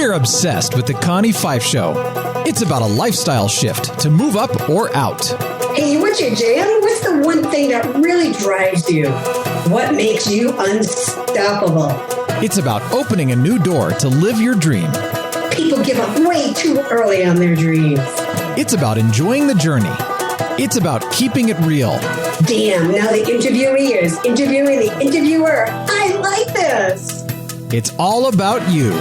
We're obsessed with the Connie Pheiff Show. It's about a lifestyle shift to move up or out. Hey, what's your jam? What's the one thing that really drives you? What makes you unstoppable? It's about opening a new door to live your dream. People give up way too early on their dreams. It's about enjoying the journey. It's about keeping it real. Damn, now the interviewee is interviewing the interviewer. I like this. It's all about you.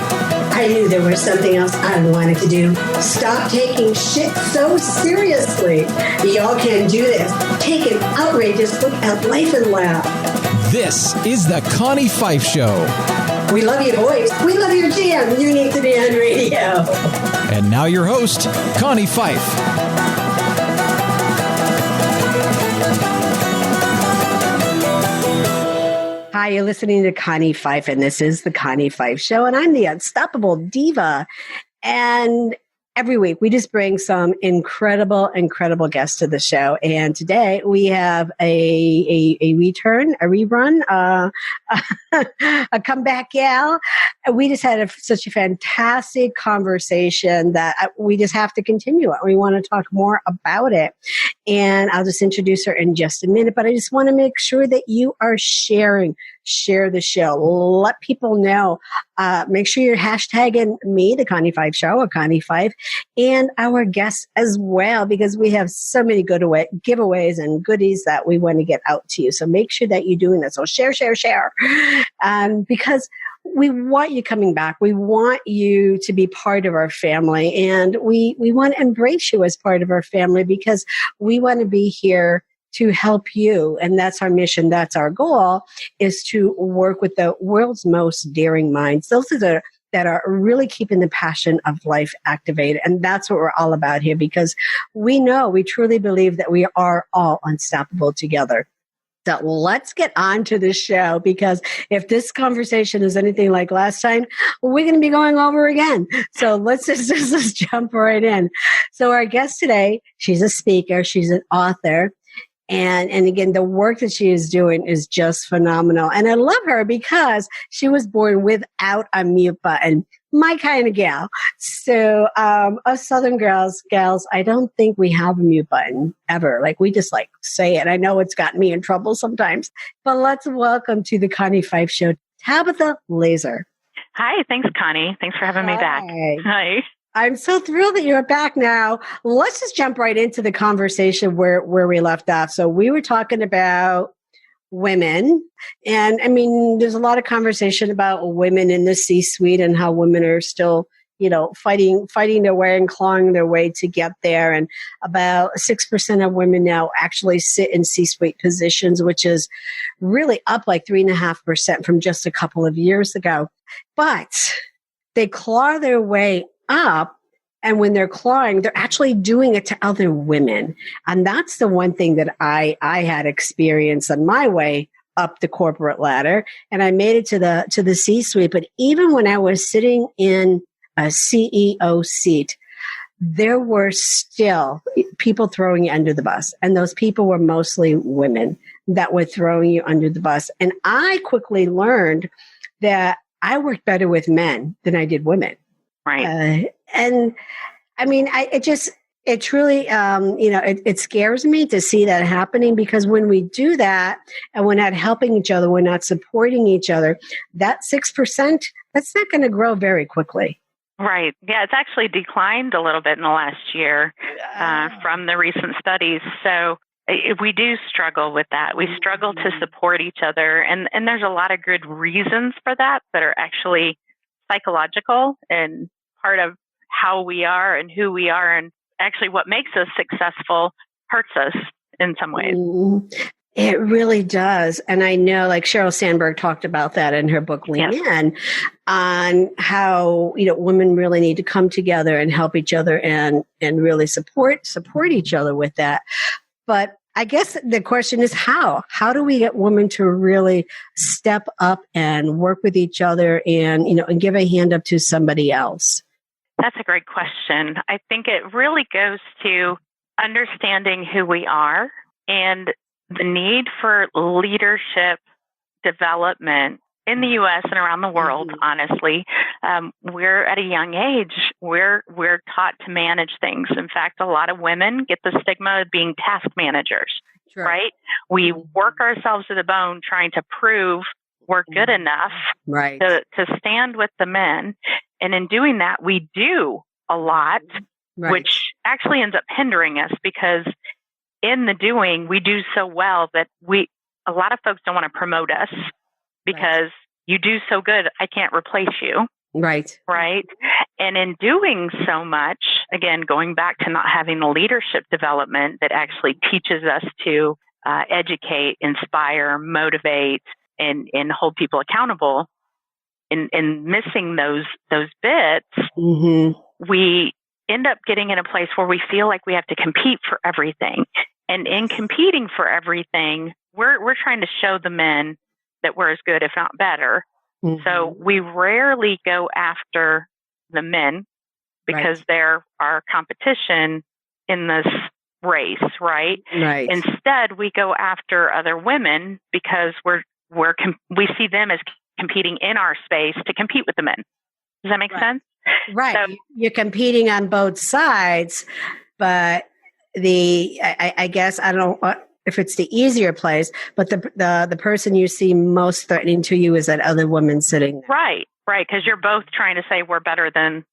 I knew there was something else I wanted to do. Stop taking shit so seriously. Y'all can do this. Take an outrageous look at life and laugh. This is the Connie Pheiff Show. We love your voice. We love your jam. You need to be on radio. And now your host, Connie Pheiff. Hi, you're listening to Connie Pheiff, and this is the Connie Pheiff Show, and I'm the unstoppable diva. And every week, we just bring some incredible guests to the show. And today, we have a rerun, a comeback gal. We just had such a fantastic conversation that we just have to continue it. We want to talk more about it. And I'll just introduce her in just a minute, but I just want to make sure that you are share the show. Let people know. Make sure you're hashtagging me, the Connie Pheiff Show, or Connie Pheiff, and our guests as well, because we have so many good giveaways and goodies that we want to get out to you. So make sure that you're doing that. So share. Because we want you coming back. We want you to be part of our family, and we want to embrace you as part of our family, because we want to be here to help you. And that's our mission. That's our goal, is to work with the world's most daring minds. Those that are really keeping the passion of life activated. And that's what we're all about here, because we truly believe that we are all unstoppable together. So let's get on to the show, because if this conversation is anything like last time, we're going to be going over again. So let's just jump right in. So our guest today, she's a speaker, she's an author. And again, the work that she is doing is just phenomenal. And I love her because she was born without a mute button. My kind of gal. So, us Southern gals, I don't think we have a mute button ever. Like, we just say it. I know it's gotten me in trouble sometimes, but let's welcome to the Connie Pheiff Show, Tabitha Laser. Hi. Thanks, Connie. Thanks for having me back. Hi. I'm so thrilled that you're back now. Let's just jump right into the conversation where we left off. So we were talking about women. And I mean, there's a lot of conversation about women in the C-suite and how women are still, fighting their way and clawing their way to get there. And about 6% of women now actually sit in C-suite positions, which is really up like 3.5% from just a couple of years ago. But they claw their way up, and when they're clawing, they're actually doing it to other women. And that's the one thing that I had experienced on my way up the corporate ladder, and I made it to the C-suite. But even when I was sitting in a CEO seat, there were still people throwing you under the bus, and those people were mostly women that were throwing you under the bus. And I quickly learned that I worked better with men than I did women. Right. And I mean, it truly, it scares me to see that happening, because when we do that and we're not helping each other, we're not supporting each other, that 6%, that's not going to grow very quickly. Right. Yeah, it's actually declined a little bit in the last year from the recent studies. So we do struggle with that. We struggle to support each other. And there's a lot of good reasons for that are actually psychological and part of how we are and who we are, and actually what makes us successful hurts us in some ways. It really does. And I know, like, Sheryl Sandberg talked about that in her book, Lean In, on how, women really need to come together and help each other and really support each other with that. But I guess the question is how? How do we get women to really step up and work with each other and, and give a hand up to somebody else? That's a great question. I think it really goes to understanding who we are and the need for leadership development in the U.S. and around the world, honestly, we're at a young age, we're taught to manage things. In fact, a lot of women get the stigma of being task managers, right? We work ourselves to the bone trying to prove we're good enough to stand with the men. And in doing that, we do a lot, which actually ends up hindering us, because in the doing, we do so well that a lot of folks don't want to promote us because you do so good, I can't replace you. Right. And in doing so much, again, going back to not having the leadership development that actually teaches us to educate, inspire, motivate, and hold people accountable, and missing those bits, we end up getting in a place where we feel like we have to compete for everything. And in competing for everything, we're trying to show the men that we're as good, if not better. So we rarely go after the men because they're our competition in this race, right? Instead, we go after other women because we see them as competing in our space to compete with the men. Does that make sense? So, you're competing on both sides, but I guess I don't know if it's the easier place, but the person you see most threatening to you is that other woman sitting there. Right. Because you're both trying to say we're better than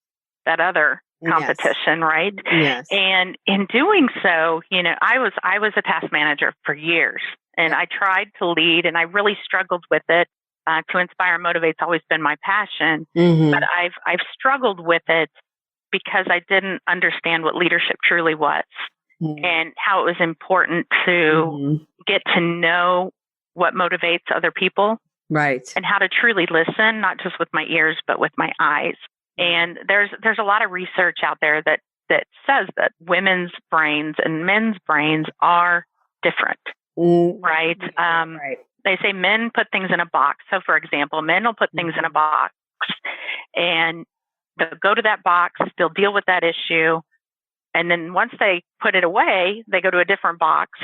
that other competition, right? Yes. And in doing so, I was a task manager for years, and I tried to lead, and I really struggled with it. To inspire and motivate has always been my passion, but I've struggled with it because I didn't understand what leadership truly was. And how it was important to get to know what motivates other people. And how to truly listen, not just with my ears, but with my eyes. And there's a lot of research out there that says that women's brains and men's brains are different. Right? They say men put things in a box. So for example, men will put things in a box, and they'll go to that box, they'll deal with that issue. And then once they put it away, they go to a different box.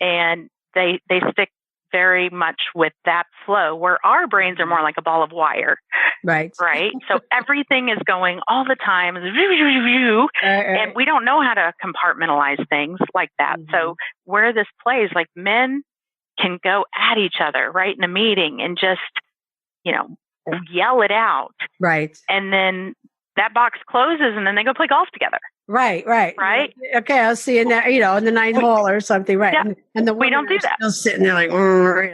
And they stick very much with that flow, where our brains are more like a ball of wire. Right. So everything is going all the time. And we don't know how to compartmentalize things like that. So where this plays, like, men can go at each other right in a meeting and just, yell it out. And then that box closes, and then they go play golf together. Right. Okay, I'll see you now, in the ninth hole or something. Yeah. And the we don't do that. Still sitting there like,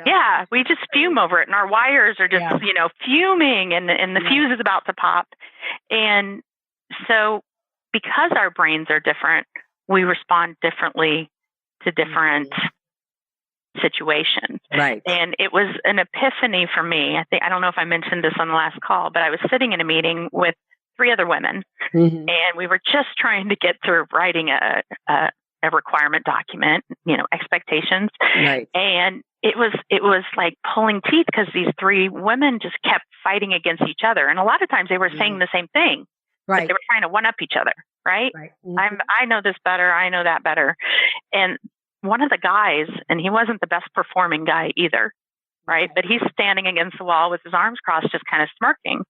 yeah, we just fume over it, and our wires are just, fuming, and the fuse is about to pop. And so, because our brains are different, we respond differently to different situations. And it was an epiphany for me. I don't know if I mentioned this on the last call, but I was sitting in a meeting with 3 other women, and we were just trying to get through writing a requirement document, expectations. And it was like pulling teeth, because these 3 women just kept fighting against each other. And a lot of times they were saying the same thing. But they were trying to one up each other. I know this better. I know that better. And one of the guys, and he wasn't the best performing guy either. But he's standing against the wall with his arms crossed, just kind of smirking.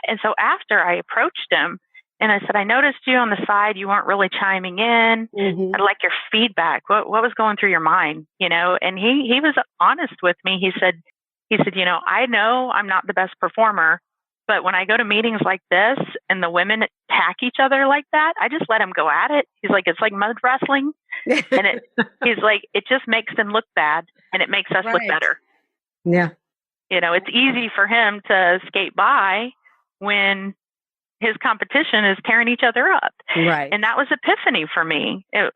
And so after, I approached him and I said, I noticed you on the side, you weren't really chiming in. I'd like your feedback. What was going through your mind? And he was honest with me. He said, I know I'm not the best performer, but when I go to meetings like this and the women attack each other like that, I just let them go at it. He's like, it's like mud wrestling. And he's like, it just makes them look bad, and it makes us look better. It's easy for him to skate by when his competition is tearing each other up. And that was epiphany for me. It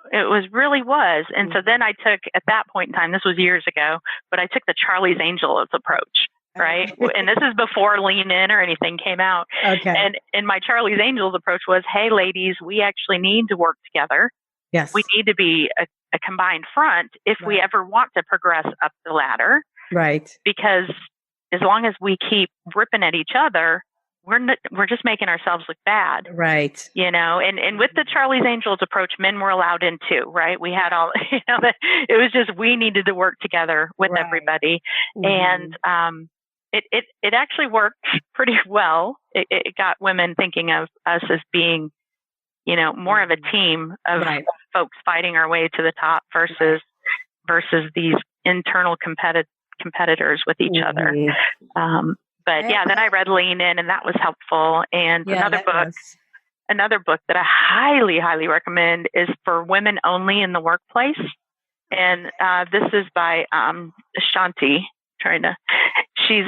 really was. And so then I took, at that point in time, this was years ago, but I took the Charlie's Angels approach. And this is before Lean In or anything came out. And my Charlie's Angels approach was, hey, ladies, we actually need to work together. We need to be a combined front if we ever want to progress up the ladder. Because as long as we keep ripping at each other, we're just making ourselves look bad. Right. And with the Charlie's Angels approach, men were allowed in too, right? We had all, it was just, we needed to work together with everybody. And, it actually worked pretty well. It got women thinking of us as being, more of a team of folks fighting our way to the top versus these internal competitors with each other. But then I read Lean In, and that was helpful. And another book that I highly, highly recommend is for women only in the workplace. And this is by Shanti. She's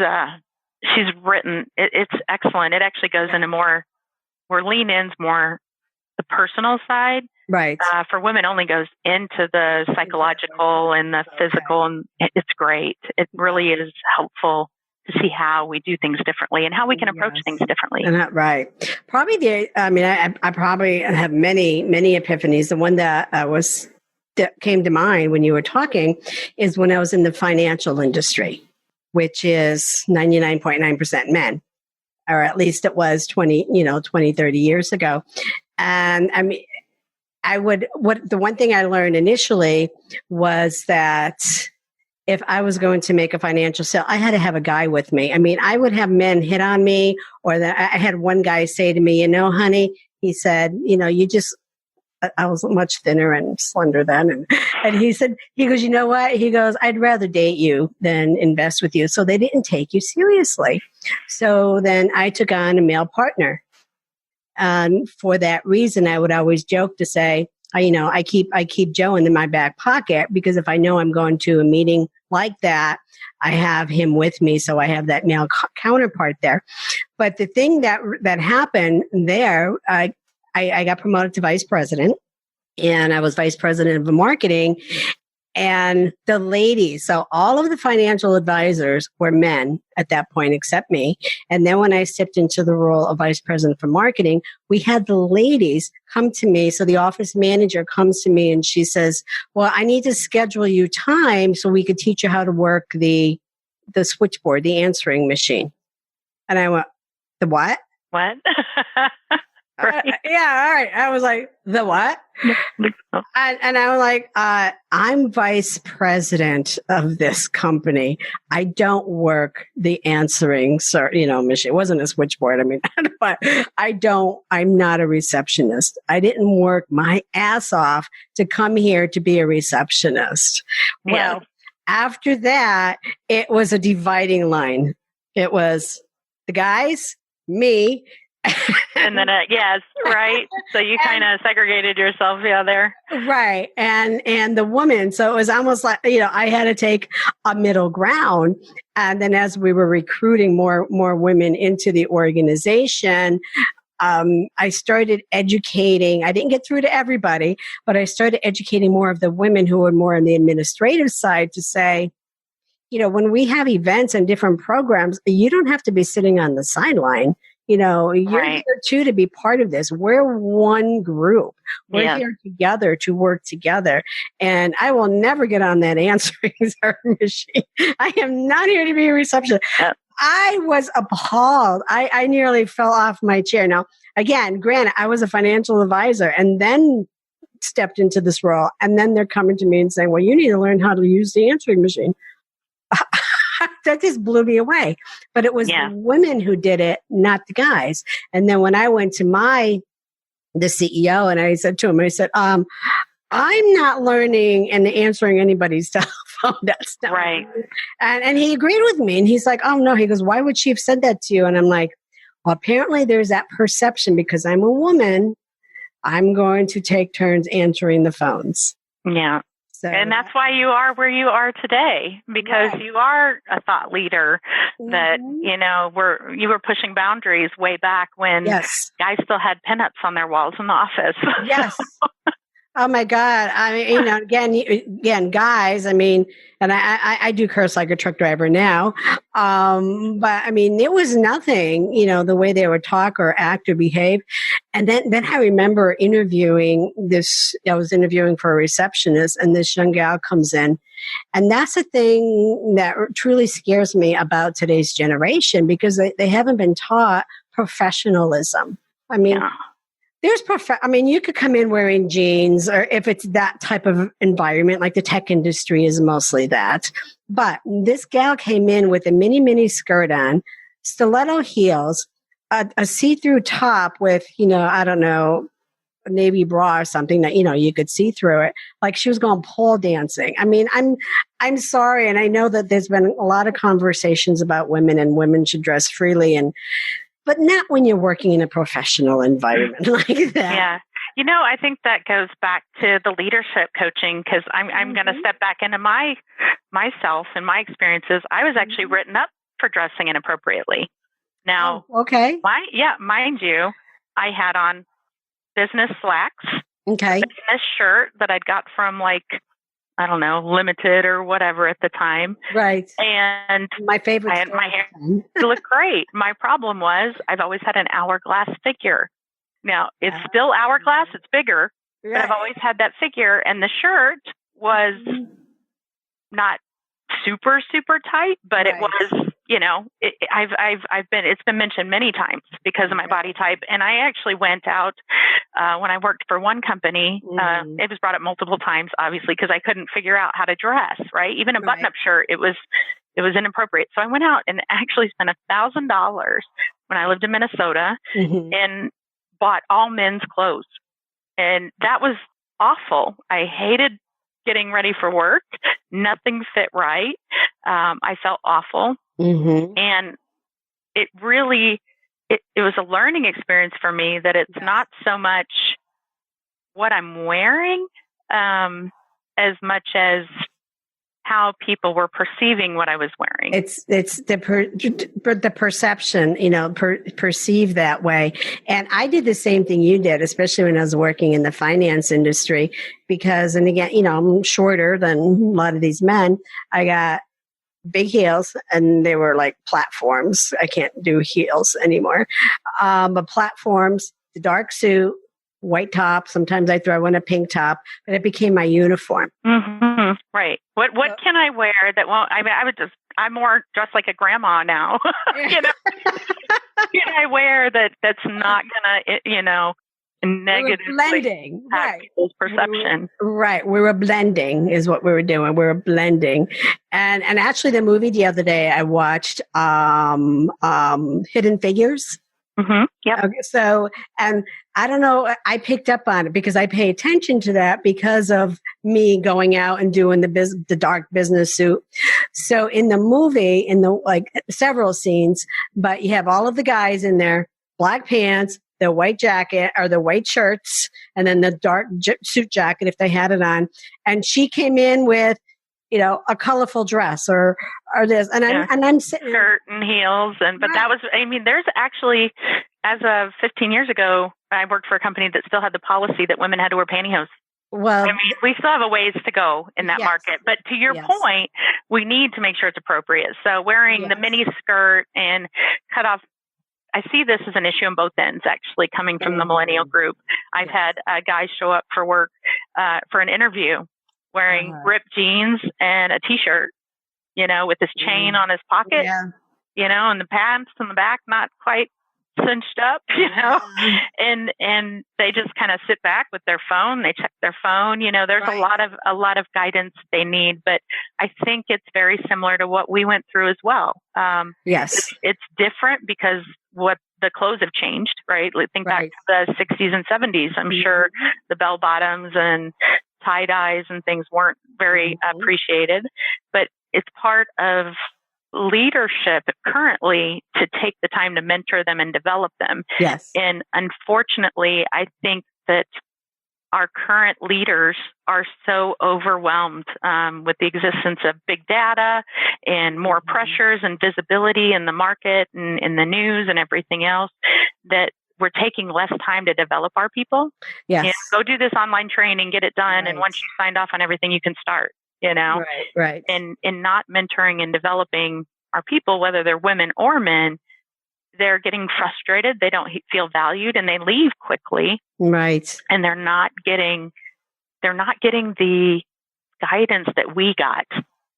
written. It's excellent. It actually goes into more where Lean In's more the personal side. Right. For women only goes into the psychological and the physical, and it's great. It really is helpful to see how we do things differently and how we can approach things differently. Right. Probably I probably have many, many epiphanies. The one that came to mind when you were talking is when I was in the financial industry, which is 99.9% men, or at least it was 20, 30 years ago. And I mean, the one thing I learned initially was that if I was going to make a financial sale, I had to have a guy with me. I mean, I would have men hit on me, or I had one guy say to me, honey, he said, I was much thinner and slender then. And he goes, you know what? He goes, I'd rather date you than invest with you. So they didn't take you seriously. So then I took on a male partner. And for that reason, I would always joke to say, I keep Joe in my back pocket, because if I know I'm going to a meeting like that, I have him with me. So I have that male counterpart there. But the thing that happened there, I got promoted to vice president, and I was vice president of marketing. And the ladies, so all of the financial advisors were men at that point, except me. And then when I stepped into the role of vice president for marketing, we had the ladies come to me. So the office manager comes to me and she says, well, I need to schedule you time so we could teach you how to work the switchboard, the answering machine. And I went, the what? What? Right. All right. I was like, the what? And I was like, I'm vice president of this company. I don't work the answering, machine. It wasn't a switchboard. I mean, but I'm not a receptionist. I didn't work my ass off to come here to be a receptionist. Well, after that, it was a dividing line. It was the guys, me, and then, yes, right. So you kind of segregated yourself, there. Right. And the woman. So it was almost like, I had to take a middle ground. And then as we were recruiting more women into the organization, I started educating. I didn't get through to everybody, but I started educating more of the women who were more on the administrative side to say, when we have events and different programs, you don't have to be sitting on the sideline. You're here too to be part of this. We're one group. We're here together to work together. And I will never get on that answering machine. I am not here to be a receptionist. I was appalled. I nearly fell off my chair. Now, again, granted, I was a financial advisor and then stepped into this role. And then they're coming to me and saying, well, you need to learn how to use the answering machine. That just blew me away. But it was the women who did it, not the guys. And then when I went to the CEO and I said to him, I said, I'm not learning and answering anybody's telephone. That's not right. And he agreed with me. And he's like, oh no. He goes, why would she have said that to you? And I'm like, well, apparently there's that perception because I'm a woman. I'm going to take turns answering the phones. Yeah. So, and that's why you are where you are today, because you are a thought leader that, you were pushing boundaries way back when guys still had pinups on their walls in the office. Yes. Oh my God. I mean, again, guys, I mean, and I do curse like a truck driver now. But I mean, it was nothing, the way they would talk or act or behave. And then I remember interviewing I was interviewing for a receptionist and this young gal comes in. And that's the thing that truly scares me about today's generation because they haven't been taught professionalism. I mean, you could come in wearing jeans, or if it's that type of environment, like the tech industry is mostly that. But this gal came in with a mini skirt on, stiletto heels, a see-through top with, I don't know, a navy bra or something that, you could see through it. Like she was going pole dancing. I mean, I'm sorry. And I know that there's been a lot of conversations about women and women should dress freely, but not when you're working in a professional environment like that. Yeah. I think that goes back to the leadership coaching, because I'm going to step back into myself and my experiences. I was actually written up for dressing inappropriately. Now, okay. Mind you, I had on business slacks, okay, business shirt that I'd got from Limited or whatever at the time. Right. And my favorite. I had my hair looked great. My problem was I've always had an hourglass figure. Now it's still hourglass. It's bigger, right. But I've always had that figure, and the shirt was not super, super tight, but right. It was, it's been mentioned many times because of my body type. And I actually went out, when I worked for one company, it was brought up multiple times, obviously, because I couldn't figure out how to dress, right? Even a button-up shirt, it was inappropriate. So I went out and actually spent $1,000 when I lived in Minnesota and bought all men's clothes. And that was awful. I hated getting ready for work. Nothing fit right. I felt awful. And it really, it was a learning experience for me that it's not so much what I'm wearing, as much as how people were perceiving what I was wearing. It's the perception, perceived that way. And I did the same thing you did, especially when I was working in the finance industry, because, and again, I'm shorter than a lot of these men. I got big heels, and they were like platforms. I can't do heels anymore. But platforms, the dark suit, white top. Sometimes I throw in a pink top, but it became my uniform. Right. What can I wear that won't? I mean, I'm more dressed like a grandma now. Can I wear that's not gonna, negative blending, right? People's perception, right? We were blending, is what we were doing. We were blending, and actually, the movie the other day I watched, Hidden Figures. Yep. Okay, so, and I don't know, I picked up on it because I pay attention to that because of me going out and doing the dark business suit. So in the movie, in the several scenes, but you have all of the guys in there, black pants, the white jacket or the white shirts, and then the dark suit jacket if they had it on. And she came in with, a colorful dress or this. And I'm sitting skirt and heels. But that was, there's actually, as of 15 years ago, I worked for a company that still had the policy that women had to wear pantyhose. Well, we still have a ways to go in that market. But to your point, we need to make sure it's appropriate. So wearing the mini skirt and cut off, I see this as an issue on both ends, actually, coming from the millennial group. I've had guys show up for work for an interview wearing ripped jeans and a T-shirt, with this chain on his pocket, and the pants in the back not quite cinched up, and they just kind of sit back with their phone. They check their phone. There's a lot of guidance they need, but I think it's very similar to what we went through as well. Yes, it's different because what the clothes have changed, right? Think back to the 60s and 70s. I'm sure the bell bottoms and tie dyes and things weren't very appreciated, but it's part of leadership currently to take the time to mentor them and develop them. Yes. And unfortunately, I think that our current leaders are so overwhelmed with the existence of big data and more pressures and visibility in the market and in the news and everything else that we're taking less time to develop our people. Yes. Go do this online training, get it done. And once you signed off on everything, you can start, Right. And not mentoring and developing our people, whether they're women or men, they're getting frustrated. They don't feel valued and they leave quickly. Right. And they're not getting the guidance that we got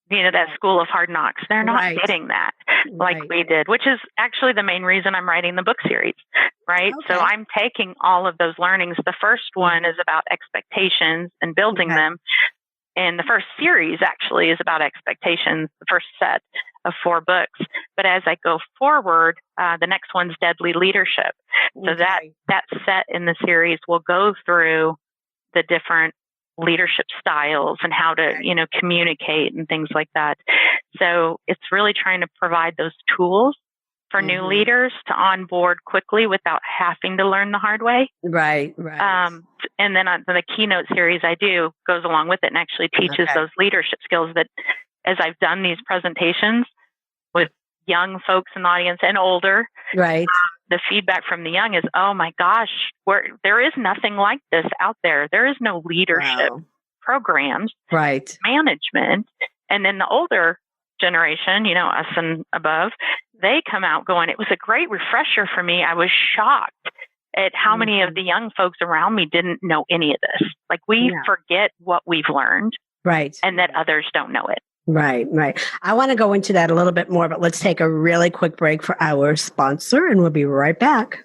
that school of hard knocks. They're not getting that like we did, which is actually the main reason I'm writing the book series, right? Okay. So I'm taking all of those learnings. The first one is about expectations and building them. And the first series actually is about expectations, the first set of 4 books. But as I go forward, the next one's Deadly Leadership. So that set in the series will go through the different leadership styles and how to, communicate and things like that. So it's really trying to provide those tools for new leaders to onboard quickly without having to learn the hard way. Right. And then the keynote series I do goes along with it and actually teaches those leadership skills that as I've done these presentations with young folks in the audience and older, the feedback from the young is, oh my gosh, there is nothing like this out there. There is no leadership programs, management. And then the older generation, us and above, they come out going, it was a great refresher for me. I was shocked at how many of the young folks around me didn't know any of this. Like we forget what we've learned, and that others don't know it. Right. I want to go into that a little bit more, but let's take a really quick break for our sponsor, and we'll be right back.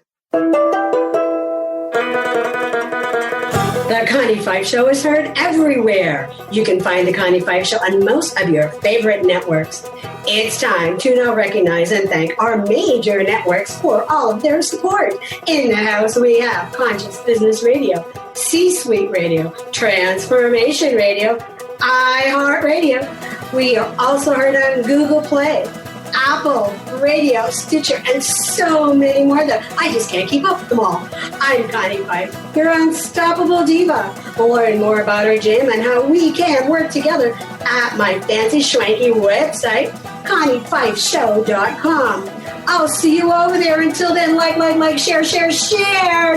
The Connie Pheiff Show is heard everywhere. You can find The Connie Pheiff Show on most of your favorite networks. It's time to now recognize and thank our major networks for all of their support. In the house, we have Conscious Business Radio, C-Suite Radio, Transformation Radio, iHeartRadio. We are also heard on Google Play, Apple, Radio, Stitcher, and so many more that I just can't keep up with them all. I'm Connie Pheiff, your unstoppable diva. Learn more about our gym and how we can work together at my fancy schwanky website, ConniePheiffShow.com. I'll see you over there. Until then, like, share.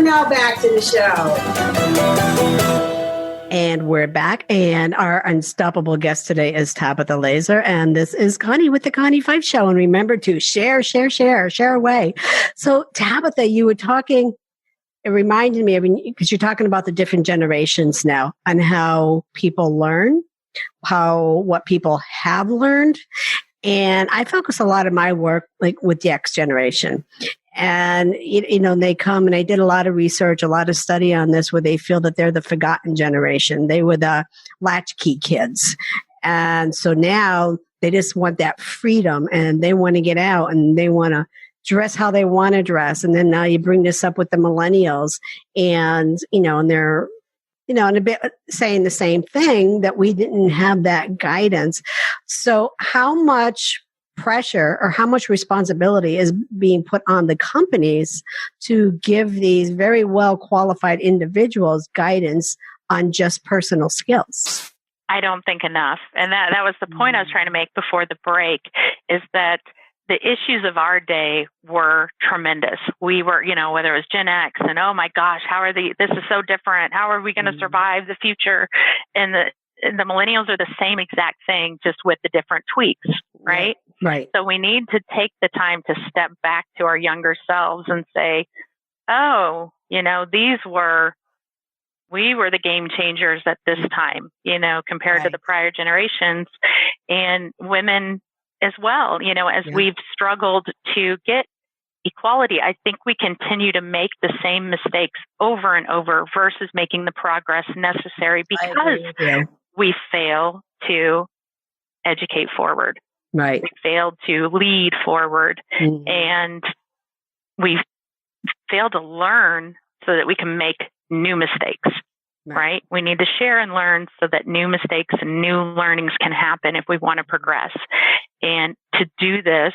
Now back to the show. And we're back, and our unstoppable guest today is Tabitha Laser, and this is Connie with the Connie Pheiff Show. And remember to share away. So, Tabitha, you were talking, it reminded me, because you're talking about the different generations now and how people learn, what people have learned. And I focus a lot of my work like with the X generation. And, they come, and I did a lot of research, a lot of study on this, where they feel that they're the forgotten generation. They were the latchkey kids. And so now they just want that freedom, and they want to get out, and they want to dress how they want to dress. And then now you bring this up with the millennials, and, and they're, and a bit saying the same thing, that we didn't have that guidance. So how much pressure or how much responsibility is being put on the companies to give these very well qualified individuals guidance on just personal skills? I don't think enough. And that was the point I was trying to make before the break, is that the issues of our day were tremendous. We were, whether it was Gen X and, oh my gosh, this is so different. How are we going to survive the future? And the millennials are the same exact thing, just with the different tweaks, right? Right. So we need to take the time to step back to our younger selves and say, oh, we were the game changers at this time, compared to the prior generations, and women as well. As we've struggled to get equality, I think we continue to make the same mistakes over and over versus making the progress necessary because we fail to educate forward. Right. We failed to lead forward, and we failed to learn so that we can make new mistakes. Right? We need to share and learn so that new mistakes and new learnings can happen if we want to progress. And to do this,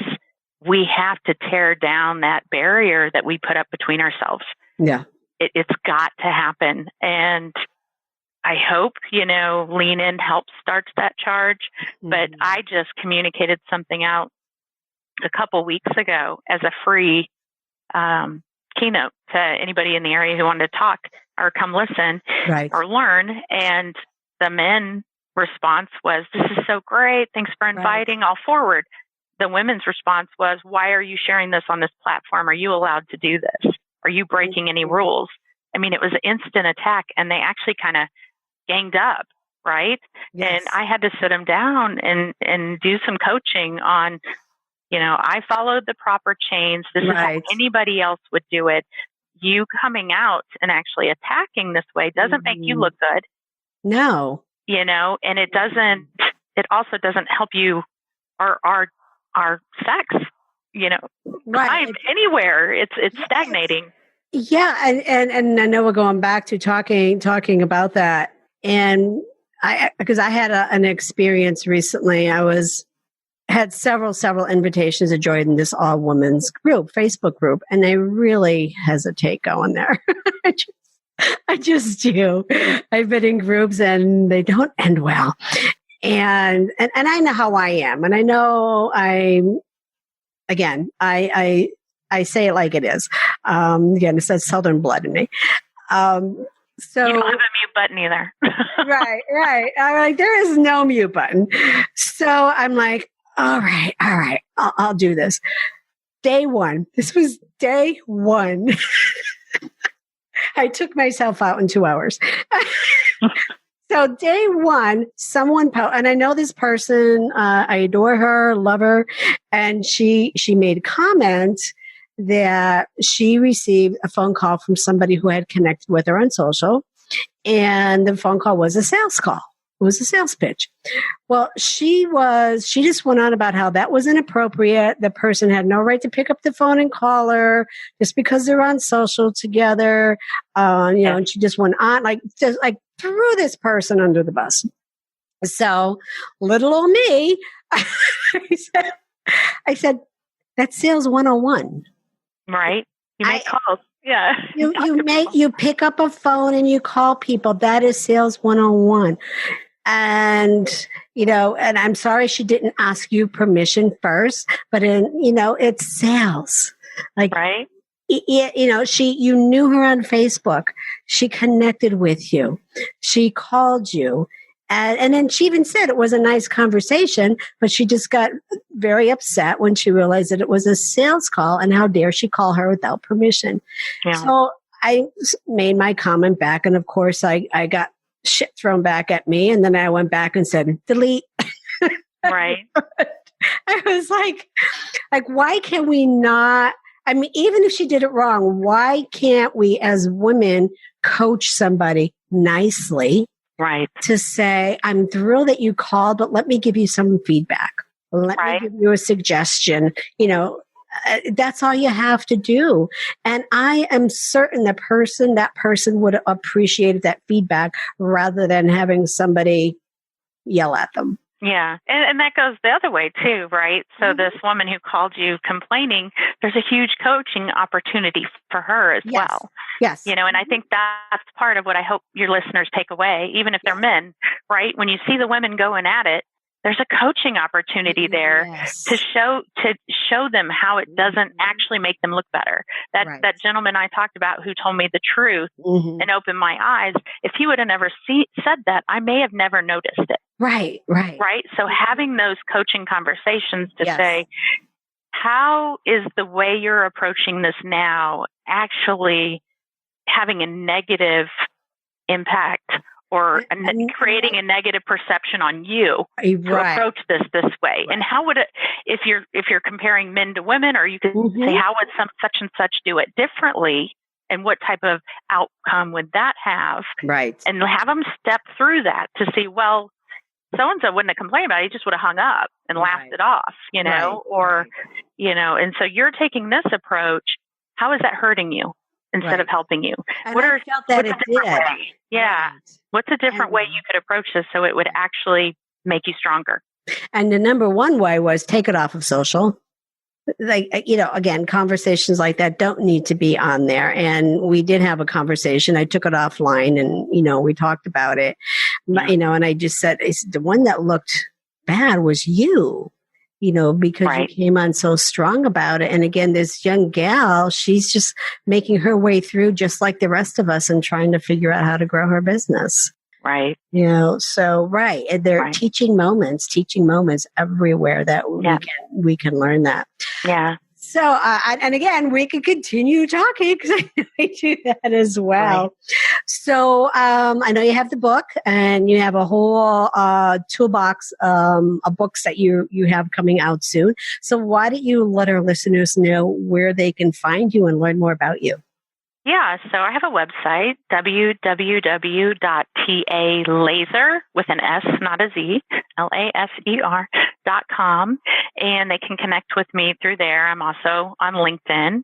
we have to tear down that barrier that we put up between ourselves. Yeah. It's got to happen. And I hope, Lean In helps start that charge. But I just communicated something out a couple weeks ago as a free keynote to anybody in the area who wanted to talk or come listen or learn. And the men response was, this is so great. Thanks for inviting. I'll forward. The women's response was, why are you sharing this on this platform? Are you allowed to do this? Are you breaking any rules? I mean, it was an instant attack, and they actually kind of ganged up right? Yes. And I had to sit them down and do some coaching on, I followed the proper chains. This is how anybody else would do it. You coming out and actually attacking this way doesn't make you look good. No. And it also doesn't help you or our sex, climb anywhere. It's stagnating. Yeah. And I know we're going back to talking about that. And because I had an experience recently, had several invitations to join this all women's group, Facebook group, and I really hesitate going there. I just do. I've been in groups and they don't end well. And I know how I am. And I know I say it like it is. Again, it says Southern blood in me. So you don't have a mute button either. Right. I'm like, there is no mute button. So I'm like, all right, I'll do this. Day one. This was day one. I took myself out in 2 hours. So day one, someone and I know this person, I adore her, love her, and she made a comment that she received a phone call from somebody who had connected with her on social, and the phone call was a sales call. It was a sales pitch. Well, she just went on about how that was inappropriate. The person had no right to pick up the phone and call her just because they're on social together. And she just went on, just threw this person under the bus. So little old me, I said, that's sales 101. Right. You make calls. Yeah. You pick up a phone and you call people. That is sales 101. And, and I'm sorry she didn't ask you permission first, but it's sales. Right. You knew her on Facebook. She connected with you. She called you. And then she even said it was a nice conversation, but she just got very upset when she realized that it was a sales call, and how dare she call her without permission. Yeah. So I made my comment back, and of course I got shit thrown back at me, and then I went back and said, delete. Right. I was like, why can we not? I mean, even if she did it wrong, why can't we as women coach somebody nicely? Right. To say, I'm thrilled that you called, but let me give you some feedback. Let me give you a suggestion. That's all you have to do. And I am certain that person would have appreciated that feedback rather than having somebody yell at them. Yeah. And that goes the other way too, right? So this woman who called you complaining, there's a huge coaching opportunity for her as well. Yes. And I think that's part of what I hope your listeners take away, even if they're men, right? When you see the women going at it, there's a coaching opportunity there to show them how it doesn't actually make them look better. That gentleman I talked about who told me the truth and opened my eyes, if he would have never said that, I may have never noticed it. Right. So having those coaching conversations to say, how is the way you're approaching this now actually having a negative impact or creating a negative perception on you to approach this way? And how would it, if you're comparing men to women, or you could say, how would such and such do it differently? And what type of outcome would that have? Right. And have them step through that to see, well, so-and-so wouldn't have complained about it. He just would have hung up and laughed it off, and so you're taking this approach. How is that hurting you instead of helping you? And I felt that it did. Yeah. What's a different way you could approach this so it would actually make you stronger? And the number one way was take it off of social. Again, conversations like that don't need to be on there. And we did have a conversation. I took it offline and, we talked about it, and I just said, the one that looked bad was you, because you came on so strong about it. And again, this young gal, she's just making her way through just like the rest of us and trying to figure out how to grow her business. Right. So, and there are teaching moments everywhere that we can learn that. Yeah. So, and again, we could continue talking because I do that as well. Right. So, I know you have the book and you have a whole toolbox of books that you have coming out soon. So why don't you let our listeners know where they can find you and learn more about you? Yeah, so I have a website, www.talaser, with an S, not a Z, laser.com, and they can connect with me through there. I'm also on LinkedIn,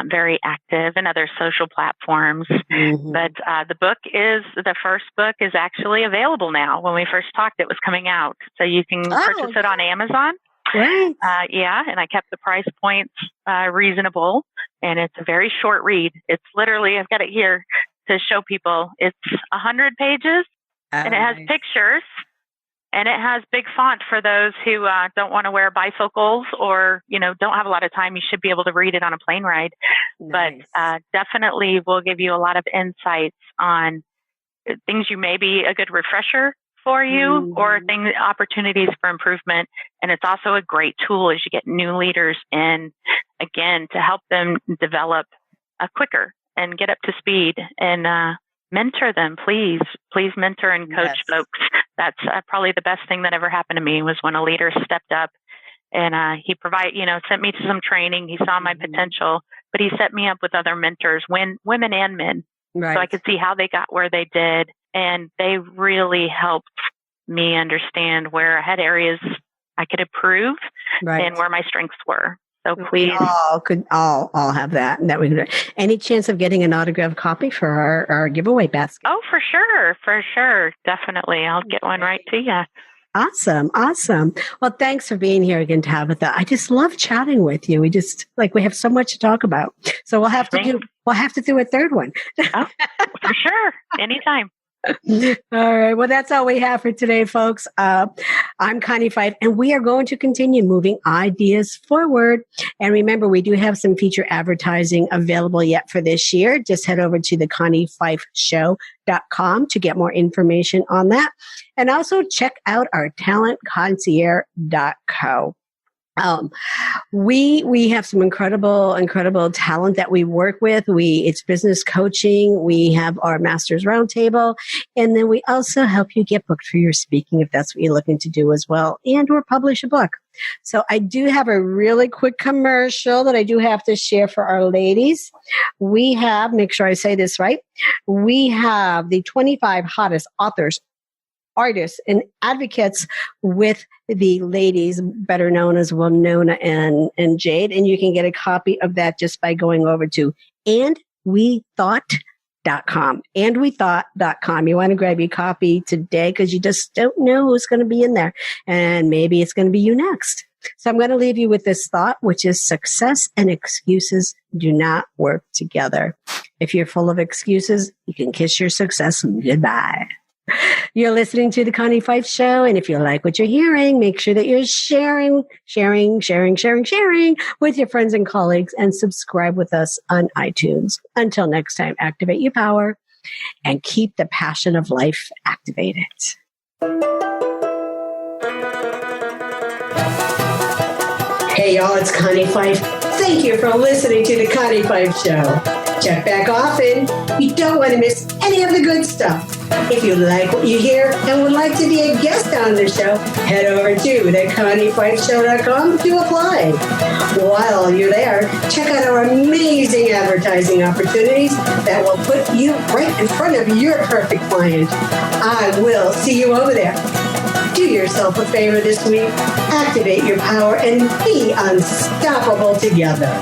very active in other social platforms. Mm-hmm. But the first book is actually available now. When we first talked, it was coming out. So you can purchase it on Amazon. Right. And I kept the price points reasonable, and it's a very short read. It's literally, I've got it here to show people. It's 100 pages, and it has pictures, and it has big font for those who don't want to wear bifocals or, don't have a lot of time. You should be able to read it on a plane ride. Nice. But definitely will give you a lot of insights on things you may be a good refresher for you, or opportunities for improvement. And it's also a great tool as you get new leaders in, again, to help them develop quicker and get up to speed, and mentor them. Please mentor and coach folks. That's probably the best thing that ever happened to me, was when a leader stepped up and he sent me to some training. He saw my potential, but he set me up with other mentors, women and men. Right. So I could see how they got where they did. And they really helped me understand where I had areas I could improve, and where my strengths were. So please. We all could all have that. And that we could. Any chance of getting an autographed copy for our giveaway basket? Oh, for sure. Definitely. I'll get one right to you. Awesome. Well, thanks for being here again, Tabitha. I just love chatting with you. We have so much to talk about. So we'll have to do a third one. Oh, for sure. Anytime. All right. Well, that's all we have for today, folks. I'm Connie Pheiff, and we are going to continue moving ideas forward. And remember, we do have some feature advertising available yet for this year. Just head over to the ConniePheiffShow.com to get more information on that. And also check out our talentconcierge.co. We have some incredible talent that we work with. It's business coaching. We have our Masters Roundtable, and then we also help you get booked for your speaking if that's what you're looking to do as well, and or publish a book. So I do have a really quick commercial that I do have to share for our ladies. We have, make sure I say this right, we have the 25 hottest authors, artists, and advocates with the ladies, better known as Winona and Jade. And you can get a copy of that just by going over to andwethought.com. andwethought.com. You want to grab your copy today because you just don't know who's going to be in there. And maybe it's going to be you next. So I'm going to leave you with this thought, which is success and excuses do not work together. If you're full of excuses, you can kiss your success goodbye. You're listening to the Connie Pheiff Show, and if you like what you're hearing, make sure that you're sharing with your friends and colleagues, and subscribe with us on iTunes. Until next time, activate your power and keep the passion of life activated. Hey y'all, it's Connie Pheiff. Thank you for listening to the Connie Pheiff Show. Check back often. You don't want to miss any of the good stuff. If you like what you hear and would like to be a guest on the show, head over to theconniepfeifshow.com to apply. While you're there, check out our amazing advertising opportunities that will put you right in front of your perfect client. I will see you over there. Do yourself a favor this week. Activate your power and be unstoppable together.